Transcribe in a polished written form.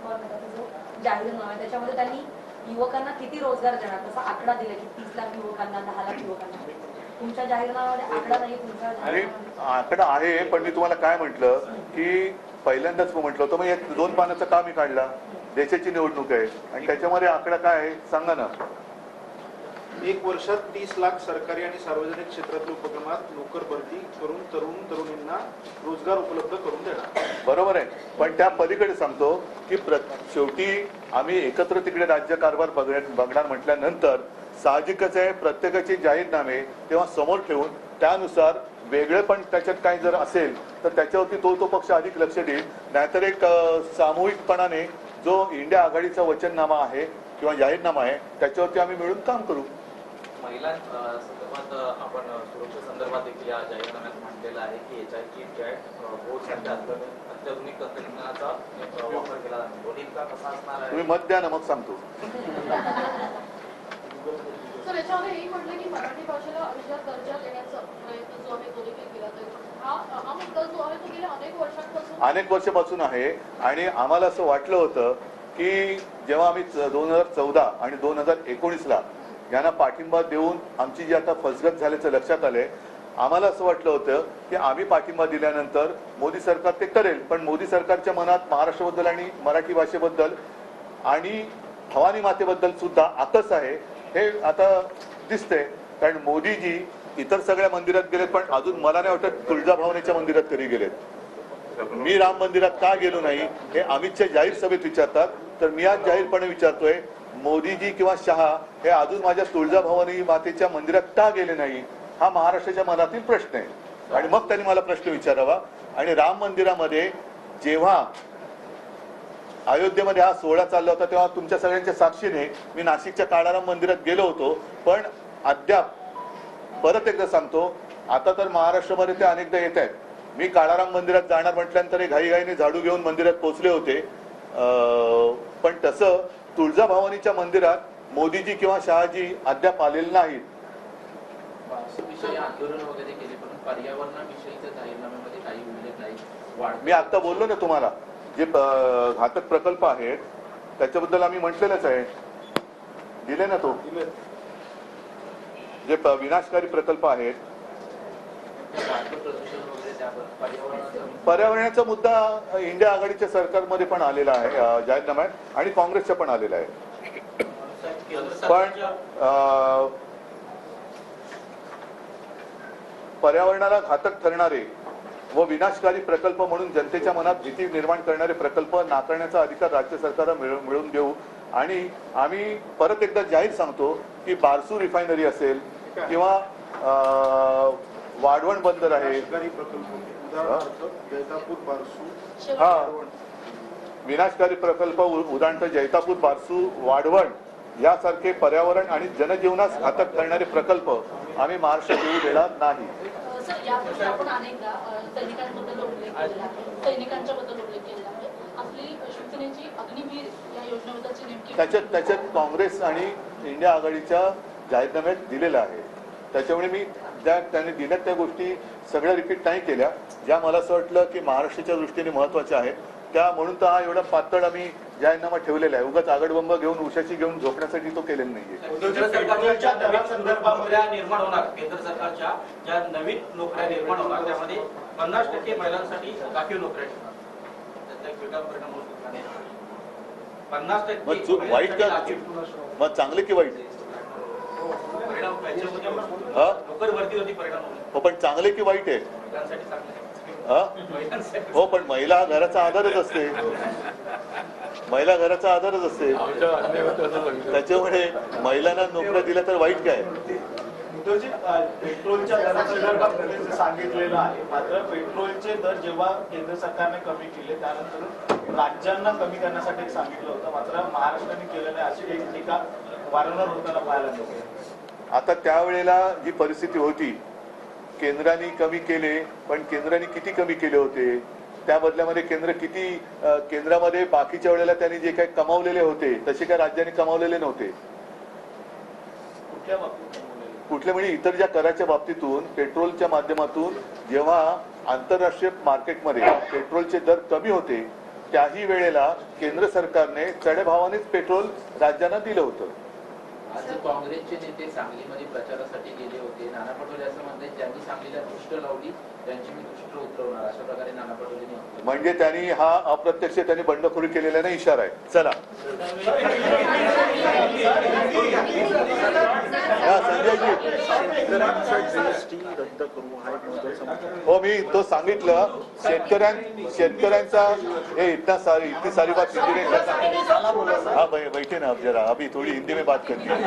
पवार गटाचा जो जाहीरनामा आहे त्याच्यामध्ये त्यांनी युवकांना किती रोजगार देणार तसा आकडा दिला की 30 लाख युवकांना 10 लाख युवकांना. तुमच्या जाहीरनाम्यामध्ये आकडा नाही. तुमच्या आणि आकडा आहे, पण मी तुम्हाला काय म्हटलं की पहिल्यांदाच म्हटलं होतं, मग एक 2 पानाचं का मी काढला. देशाची निवडणूक आहे आणि त्याच्यामध्ये आकडा काय आहे सांगा ना. 1 वर्षात 30 लाख सरकारी आणि सार्वजनिक क्षेत्रातील उपक्रमात नोकर भरती करून तरुणींना रोजगार उपलब्ध करून देणार. बरोबर आहे, पण त्या पलीकडे सांगतो की शेवटी आम्ही एकत्र तिकडे राज्य कारभार बघणार म्हटल्यानंतर साहजिकच आहे प्रत्येकाचे जाहीरनामे तेव्हा समोर ठेवून त्यानुसार वेगळे पण त्याच्यात काही जर असेल तर त्याच्यावरती तो पक्ष अधिक लक्ष देईल. नाहीतर एक सामूहिकपणाने जो इंडिया आघाडीचा वचननामा आहे किंवा जाहीरनामा आहे त्याच्यावरती आम्ही मिळून काम करू. महिलांसंदर्भात आपण सुरक्षा संदर्भात देखील या जाहीरनाम्यात म्हटलेलं आहे की अत्याधुनिक तंत्रज्ञानाचा वापर केला जातो. नेमका कसा असणार आहे तुम्ही मत द्या ना मग सांगतो. सर याच्यामध्ये हे म्हटलं की मराठी भाषेला अभिजात दर्जा देण्याचा प्रयत्न जो आहे तो देखील केला जाईल. हा मुद्दा जो आहे तो गेल्या अनेक वर्षापासून आहे आणि आम्हाला असं वाटलं होतं की जेव्हा आम्ही 2014 आणि 2019ला यांना पाठिंबा देऊन आमची जी आता फसगत झाल्याचं लक्षात आलंय, आम्हाला असं वाटलं होतं की आम्ही पाठिंबा दिल्यानंतर मोदी सरकार ते करेल, पण मोदी सरकारच्या मनात महाराष्ट्राबद्दल आणि मराठी भाषेबद्दल आणि भवानी मातेबद्दल सुद्धा आकस आहे हे आता दिसतंय. कारण मोदीजी इतर सगळ्या मंदिरात गेलेत पण अजून मला नाही वाटत तुळजाभवानीच्या मंदिरात कधी गेलेत. मी राम मंदिरात का गेलो नाही हे अमितच्या जाहीर सभेत विचारतात, तर मी आज जाहीरपणे विचारतोय मोदीजी किंवा शहा हे अजून माझ्या तुळजाभवानी मातेच्या मंदिरात का गेले नाही हा महाराष्ट्राच्या मनातील प्रश्न आहे. आणि मग त्यांनी मला प्रश्न विचारावा. आणि राम मंदिरामध्ये जेव्हा अयोध्येमध्ये हा सोहळा चालला होता तेव्हा तुमच्या सगळ्यांच्या साक्षीने मी नाशिकच्या काळाराम मंदिरात गेलो होतो, पण अद्याप परत एकदा सांगतो आता तर महाराष्ट्रामध्ये ते अनेकदा येत आहेत. मी काळाराम मंदिरात जाणार म्हटल्यानंतर घाईघाईने झाडू घेऊन मंदिरात पोहोचले होते, पण तसं तुळजाभवानीच्या मंदिरात मोदीजी किंवा शहाजी अद्याप आलेले नाहीत. आंदोलन वगैरे केले पण पर्यावरणाविषयीच्या जाहीरनाम्यामध्ये काही उल्लेख नाही. मी आता बोललो ना तुम्हाला जे घातक प्रकल्प आहेत त्याच्याबद्दल आम्ही म्हटलेलंच आहे, दिले ना तो. जे विनाशकारी प्रकल्प आहेत पर्यावरणाचा मुद्दा इंडिया आघाडीच्या सरकारमध्ये पण आलेला आहे जाहीरनाम्यात आणि काँग्रेसच्या पण आलेला आहे. पण पर्यावरणाला घातक ठरणारे व विनाशकारी प्रकल्प म्हणून जनतेच्या मनात भीती निर्माण करणारे प्रकल्प नाकारण्याचा अधिकार राज्य सरकारला मिळवून देऊ. आणि आम्ही परत एकदा जाहीर सांगतो की बारसू रिफायनरी असेल किंवा वाढवण बंदर आहे, हा विनाशकारी प्रकल्प उदाहरणार्थ जैतापूर बारसू वाढवण यासारखे पर्यावरण आणि जनजीवनास घातक करणारे प्रकल्प आम्ही महाराष्ट्रात येऊ देणार नाही. आपण अनेकदा सैनिकांबद्दल उल्लेख केला आहे, सैनिकांच्या बद्दल उल्लेख केला आहे. आपली शिवसेनेची अग्निवीर या योजनेबद्दलची नेमकी त्याच्यात काँग्रेस आणि इंडिया आघाडीच्या जाहीरनाम्यात दिलेलं आहे. त्याच्यामुळे मी त्यांनी दिल्यात त्या गोष्टी सगळ्या रिपीट नाही केल्या ज्या मला असं वाटलं की महाराष्ट्राच्या दृष्टीने महत्वाच्या आहेत त्या, म्हणून तर हा एवढा पातळ आम्ही जाहीरनामा ठेवलेला आहे. उगाच आगडबंब घेऊन उशाची घेऊन झोपण्यासाठी तो केलेला नाहीये. केंद्र सरकारच्या नोकऱ्या निर्माण होणार, केंद्र सरकारच्या ज्या नवीन नोकऱ्या निर्माण होणार त्यामध्ये 50% महिलांसाठी राखीव नोकऱ्या ठेवणार, त्याचा एक वेगळा परिणाम होऊ शकणार नाही. 50% वाईट का मग चांगले की वाईट परिणाम नोकर भरतीवरती परिणाम हो, पण चांगले की वाईट आहे महिलांसाठी चांगले हो, पण महिला हा घराचा आधारच असते, महिला घराचा आधारच असते. त्याच्यामुळे महिलांना नोकऱ्या दिल्या तर वाईट काय. पेट्रोलच्या दरासंदर्भात सांगितलेलं आहे, मात्र पेट्रोलचे दर जेव्हा केंद्र सरकारने कमी केले त्यानंतर राज्यांना कमी करण्यासाठी सांगितलं होतं, मात्र महाराष्ट्राने केलं नाही अशी एक टीका वारंवार होताना पाहायला मिळते. आता त्यावेळेला जी परिस्थिती होती केंद्राने कमी केले, पण केंद्राने किती कमी केले होते त्या बदल्यामध्ये केंद्रामध्ये बाकीच्या वेळेला त्यांनी जे काही कमावलेले होते तसे काय राज्यांनी कमावलेले नव्हते. कुठले म्हणजे इतर ज्या कराच्या बाबतीतून पेट्रोलच्या माध्यमातून जेव्हा आंतरराष्ट्रीय मार्केटमध्ये पेट्रोलचे दर कमी होते त्याही वेळेला केंद्र सरकारने चढ्या भावानेच पेट्रोल राज्यांना दिलं होतं. आज काँग्रेसचे नेते सांगलीमध्ये प्रचारासाठी गेले होते. नाना पटोले असं म्हणतात ज्यांनी सांगलीला दृष्ट लावली त्यांची मी दृष्ट उतरवणार, अशा प्रकारे नाना पटोलेंनी वक्तव्य म्हणजे त्यांनी हा अप्रत्यक्ष त्यांनी बंडखोरी केलेला नाही इशारा आहे. चला हा संजयजी, हो मी तो सांगितलं शेतकऱ्यांचा हे इतनी सारी बात हिंदी में करना. हाँ बैठे ना अब जरा, अभी थोड़ी हिंदी में बात करनी है.